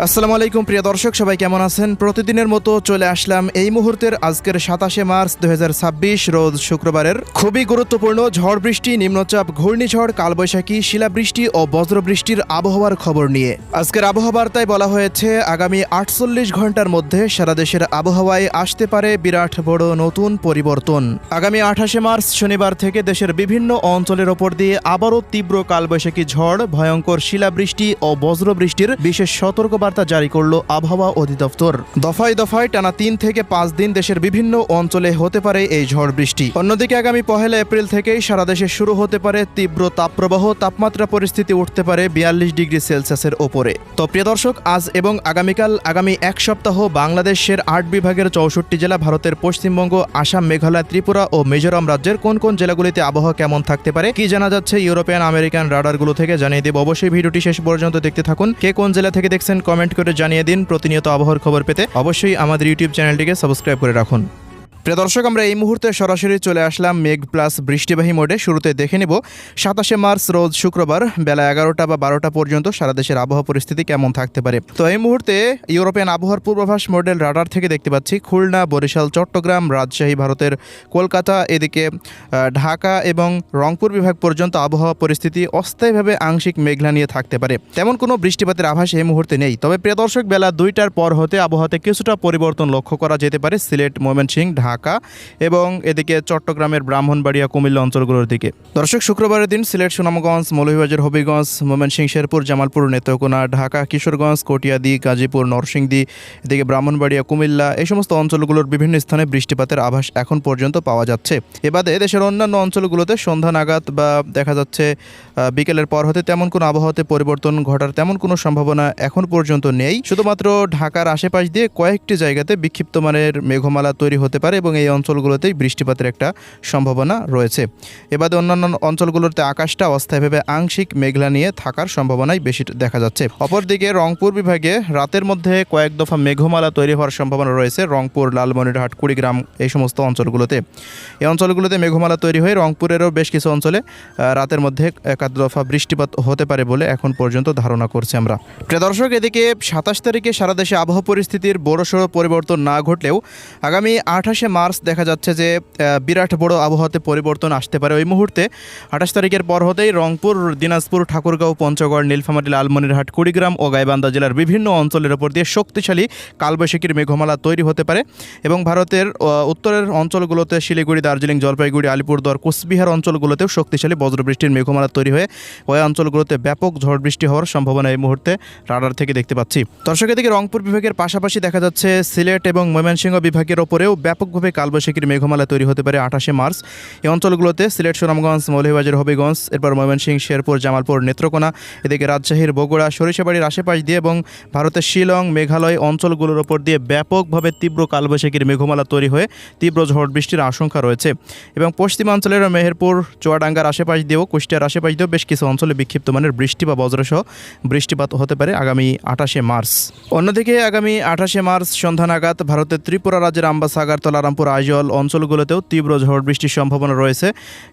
আসসালামু আলাইকুম প্রিয় দর্শক, সবাই কেমন আছেন? প্রতিদিনের মতো চলে আসলাম এই মুহূর্তের আজকের 27শে মার্চ 2026 রোজ শুক্রবারের খুবই গুরুত্বপূর্ণ ঝড় বৃষ্টি, নিম্নচাপ, ঘূর্ণিঝড়, কালবৈশাখী, শিলাবৃষ্টি ও বজ্রবৃষ্টির আবহাওয়ার খবর নিয়ে আজকের আবহাওয়া বার্তায় বলা হয়েছে আগামী 48 ঘন্টার মধ্যে সারা দেশের আবহাওয়ায় আসতে পারে বিরাট বড় নতুন পরিবর্তন। আগামী 28শে মার্চ শনিবার থেকে দেশের বিভিন্ন অঞ্চলের ওপর দিয়ে আবারও তীব্র কালবৈশাখী ঝড়, ভয়ঙ্কর শিলাবৃষ্টি ও বজ্রবৃষ্টির বিশেষ সতর্কবার্তা জারি করল আবহাওয়া অধিদপ্তর। দফায় দফায় টানা 3 থেকে 5 দিন দেশের বিভিন্ন অঞ্চলে হতে পারে এই ঝড় বৃষ্টি। অন্যদিকে আগামী 1 এপ্রিল থেকেই সারা দেশে শুরু হতে পারে তীব্র তাপপ্রবাহ, তাপমাত্রা পরিস্থিতি উঠতে পারে 42 ডিগ্রি সেলসিয়াসের ওপরে। তো প্রিয় দর্শক, আজ এবং আগামীকাল আগামী এক সপ্তাহ বাংলাদেশের 8 বিভাগের 64 জেলা, ভারতের পশ্চিমবঙ্গ, আসাম, মেঘালয়, ত্রিপুরা ও মিজোরাম রাজ্যের কোন কোন জেলাগুলিতে আবহাওয়া কেমন থাকতে পারে, কি জানা যাচ্ছে ইউরোপিয়ান আমেরিকান রাডারগুলো থেকে জানিয়ে দেব। অবশ্যই ভিডিওটি শেষ পর্যন্ত দেখতে থাকুন। কে কোন জেলা থেকে দেখছেন কমেন্ট করে জানিয়ে দিন। প্রতিনিয়ত আবহাওয়ার খবর পেতে অবশ্যই আমাদের ইউটিউব চ্যানেলটিকে সাবস্ক্রাইব করে রাখুন। প্রিয় দর্শক, আমরা এই মুহূর্তে সরাসরি চলে আসলাম মেঘ প্লাস বৃষ্টিবাহী মোডে। শুরুতে দেখে নেব 27শে মার্চ রোজ শুক্রবার বেলা 11টা বা 12টা পর্যন্ত সারা দেশের আবহাওয়া পরিস্থিতি কেমন থাকতে পারে। তো এই মুহূর্তে ইউরোপিয়ান আবহাওয়ার পূর্বাভাস মডেল রাডার থেকে দেখতে পাচ্ছি খুলনা, বরিশাল, চট্টগ্রাম, রাজশাহী, ভারতের কলকাতা, এদিকে ঢাকা এবং রংপুর বিভাগ পর্যন্ত আবহাওয়া পরিস্থিতি অস্থায়ীভাবে আংশিক মেঘলা নিয়ে থাকতে পারে। তেমন কোনো বৃষ্টিপাতের আভাস এই মুহূর্তে নেই। তবে প্রিয় দর্শক, বেলা 2টার পর হতে আবহাওয়াতে কিছুটা পরিবর্তন লক্ষ্য করা যেতে পারে সিলেট, ময়মনসিংহ, ঢাকা এবং এদিকে চট্টগ্রামের ব্রাহ্মণবাড়িয়া, কুমিল্লা অঞ্চলগুলোর দিকে। দর্শক, শুক্রবারের দিন সিলেট, সুনামগঞ্জ, মৌলভীবাজার, হবিগঞ্জ, ময়মনসিংহ, শেরপুর, জামালপুর, নেত্রকোনা, ঢাকা, কিশোরগঞ্জ, কটিয়াদি, গাজীপুর, নরসিংদী, এদিকে ব্রাহ্মণবাড়িয়া, কুমিল্লা, এই সমস্ত অঞ্চলগুলোর বিভিন্ন স্থানে বৃষ্টিপাতের আভাস এখন পর্যন্ত পাওয়া যাচ্ছে। এবারে দেশের অন্যান্য অঞ্চলগুলোতে সন্ধ্যা নাগাদ বা দেখা যাচ্ছে বিকেলের পর হতে তেমন কোনো আবহাওয়াতে পরিবর্তন ঘটার তেমন কোনো সম্ভাবনা এখন পর্যন্ত নেই। শুধুমাত্র ঢাকার আশেপাশ দিয়ে কয়েকটি জায়গাতে বিক্ষিপ্ত মানের মেঘমালা তৈরি হতে পারে এবং এই অঞ্চলগুলোতেই বৃষ্টিপাতের একটা সম্ভাবনা রয়েছে। এবারে অন্যান্য অঞ্চলগুলোতে আকাশটা অস্থায়ীভাবে আংশিক মেঘলা নিয়ে থাকার সম্ভাবনাই বেশি দেখা যাচ্ছে। অপরদিকে রংপুর বিভাগে রাতের মধ্যে কয়েক দফা মেঘমালা তৈরি হওয়ার সম্ভাবনা রয়েছে। রংপুর, লালমনিরহাট, কুড়িগ্রাম, এই সমস্ত অঞ্চলগুলোতে এই অঞ্চলগুলোতে মেঘমালা তৈরি হয়ে রংপুরেরও বেশ কিছু অঞ্চলে রাতের মধ্যে একাধ দফা বৃষ্টিপাত হতে পারে বলে এখন পর্যন্ত ধারণা করছি আমরা। প্রিয় দর্শক, এদিকে 27 তারিখে সারা দেশে আবহাওয়া পরিস্থিতির বড়সড় পরিবর্তন না ঘটলেও আগামী 28শে মার্চ দেখা যাচ্ছে যে বিরাট বড় আবহাওয়াতে পরিবর্তন আসতে পারে। ওই মুহূর্তে 28 তারিখের পর হতেই রংপুর, দিনাজপুর, ঠাকুরগাঁও, পঞ্চগড়, নীলফামারী, লালমনিরহাট, কুড়িগ্রাম ও গাইবান্ধা জেলার বিভিন্ন অঞ্চলের ওপর দিয়ে শক্তিশালী কালবৈশাখীর মেঘমালা তৈরি হতে পারে এবং ভারতের উত্তরের অঞ্চলগুলোতে শিলিগুড়ি, দার্জিলিং, জলপাইগুড়ি, আলিপুরদুয়ার, কোচবিহার অঞ্চলগুলোতেও শক্তিশালী বজ্রবৃষ্টির মেঘমালা তৈরি হয়ে ওই অঞ্চলগুলোতে ব্যাপক ঝড় বৃষ্টি হওয়ার সম্ভাবনা এই মুহূর্তে রাডার থেকে দেখতে পাচ্ছি। দর্শক, এদিকে রংপুর বিভাগের পাশাপাশি দেখা যাচ্ছে সিলেট এবং ময়মনসিংহ বিভাগের ওপরেও ব্যাপকভাবে কালবৈশাখীর মেঘমালা তৈরি হতে পারে 28শে মার্চ। এই অঞ্চলগুলোতে সিলেট, সুনামগঞ্জ, মৌলভীবাজার, হবিগঞ্জ, এরপর ময়মনসিংহ, শেরপুর, জামালপুর, নেত্রকোনা, এদিকে রাজশাহীর বগুড়া, সরিষাবাড়ির আশেপাশ দিয়ে এবং ভারতের শিলং, মেঘালয় অঞ্চলগুলোর ওপর দিয়ে ব্যাপকভাবে তীব্র কালবৈশাখীর মেঘমালা তৈরি হয়ে তীব্র ঝড় বৃষ্টির আশঙ্কা রয়েছে এবং পশ্চিমাঞ্চলের মেহেরপুর, চুয়াডাঙ্গার আশেপাশ দিয়েও, কুষ্টিয়ার আশেপাশ দিয়েও বেশ কিছু অঞ্চলে বিক্ষিপ্ত মানের বৃষ্টি বা বজ্রসহ বৃষ্টিপাত হতে পারে আগামী 28শে মার্চ। অন্যদিকে আগামী 28শে মার্চ সন্ধ্যা নাগাদ ভারতের ত্রিপুরা রাজ্যের আমবাসা, আগারতলা, রামপুর, আইজল অঞ্চলগুলোতেও তীব্র ঝড় বৃষ্টির সম্ভাবনা রয়েছে।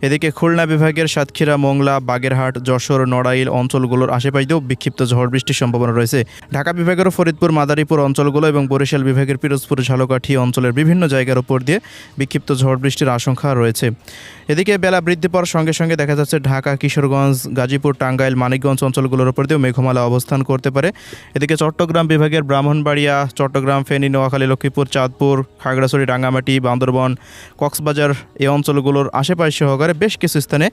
এদিকে খুলনা বিভাগের সাতক্ষীরা, মোংলা, বাগেরহাট, যশোর, নড়াইল অঞ্চলগুলোর আশেপাশ দিয়েও বিক্ষিপ্ত ঝড় বৃষ্টির সম্ভাবনা রয়েছে। ঢাকা বিভাগেরও ফরিদপুর, মাদারীপুর অঞ্চলগুলো এবং বরিশাল বিভাগের পিরোজপুর, ঝালকাঠি অঞ্চলের বিভিন্ন জায়গার উপর দিয়ে বিক্ষিপ্ত ঝড় বৃষ্টির আশঙ্কা রয়েছে। এদিকে বেলা বৃদ্ধি পাওয়ার সঙ্গে সঙ্গে দেখা যাচ্ছে ঢাকা, কিশোরগঞ্জ, গাজীপুর, টাঙ্গাইল, মানিকগঞ্জ অঞ্চলগুলোর উপর দিয়েও মেঘমালা অবস্থান করতে পারে। এদিকে চট্টগ্রাম বিভাগের ব্রাহ্মণবাড়িয়া, চট্টগ্রাম, ফেনী, নোয়াখালী, লক্ষ্মীপুর, চাঁদপুর, খাগড়াছড়ি, রাঙ্গামাটি, বান্দরবন, কক্সবাজার এই অঞ্চলগুলোর আশেপাশ সহকারে বেশ কিছু স্থানে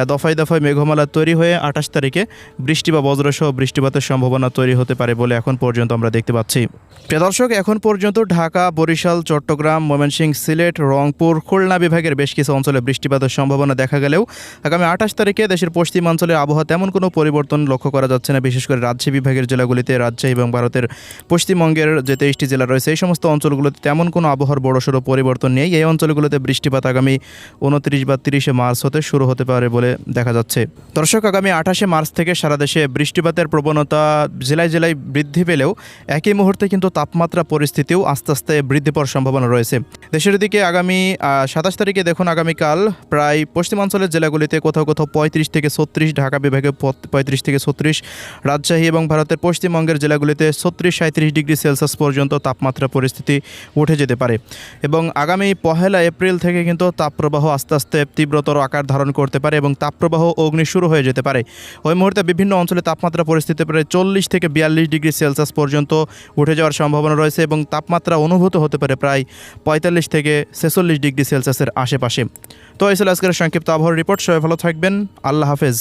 দফায় দফায় মেঘমালা তৈরি হয়ে 28 তারিখে বৃষ্টি বা বজ্রসহ বৃষ্টিপাতের সম্ভাবনা তৈরি হতে পারে বলে এখন পর্যন্ত আমরা দেখতে পাচ্ছি। প্রিয় দর্শক, এখন পর্যন্ত ঢাকা, বরিশাল, চট্টগ্রাম, ময়মনসিংহ, সিলেট, রংপুর, খুলনা বিভাগের বেশ কিছু অঞ্চলে বৃষ্টিপাতের সম্ভাবনা দেখা গেলেও আগামী 28 তারিখে দেশের পশ্চিমাঞ্চলের আবহাওয়া তেমন কোনো পরিবর্তন লক্ষ্য করা যাচ্ছে না। বিশেষ করে রাজশাহী বিভাগের জেলাগুলিতে, রাজশাহী এবং ভারতের পশ্চিমবঙ্গের যে 23টি জেলা রয়েছে এই সমস্ত অঞ্চলগুলোতে তেমন কোনো আবহাওয়ার বড়সড় পরিবর্তন নেই। এই অঞ্চলগুলোতে বৃষ্টিপাত আগামী 29 বা 30 মার্চ হতে শুরু হতে পারে বলে দেখা যাচ্ছে। দর্শক, আগামী 28 মার্চ থেকে সারা দেশে বৃষ্টিপাতের প্রবণতা জেলায় জেলায় বৃদ্ধি পেলেও একই মুহূর্তে কিন্তু তাপমাত্রা পরিস্থিতিও আস্তে আস্তে বৃদ্ধি পাওয়ার সম্ভাবনা রয়েছে। দেশের দিকে আগামী 27 তারিখে দেখুন, আগামীকাল প্রায় পশ্চিমাঞ্চলের জেলাগুলিতে কোথাও কোথাও 35 থেকে 36, ঢাকা বিভাগে 35 থেকে 36, রাজশাহী এবং ভারতের পশ্চিমবঙ্গের জেলাগুলিতে 36-37 ডিগ্রি সেলসিয়াস পর্যন্ত তাপমাত্রা পরিস্থিতি উঠে যেতে পারে। এবং আগামী 1 এপ্রিল থেকে কিন্তু তাপপ্রবাহ আস্তে আস্তে তীব্রতর আকার ধারণ করতে পারে এবং তাপপ্রবাহ অগ্নি শুরু হয়ে যেতে পারে। ওই মুহূর্তে বিভিন্ন অঞ্চলে তাপমাত্রা পরিস্থিতি প্রায় 40 থেকে 42 ডিগ্রি সেলসিয়াস পর্যন্ত উঠে যাওয়ার সম্ভাবনা রয়েছে এবং তাপমাত্রা অনুভূত হতে পারে প্রায় 45 থেকে 46 ডিগ্রি সেলসিয়াসের আশেপাশে। তো এই ছিল আজকের সংক্ষিপ্ত আবহাওয়ার রিপোর্ট। সবাই ভালো থাকবেন। আল্লাহ হাফেজ।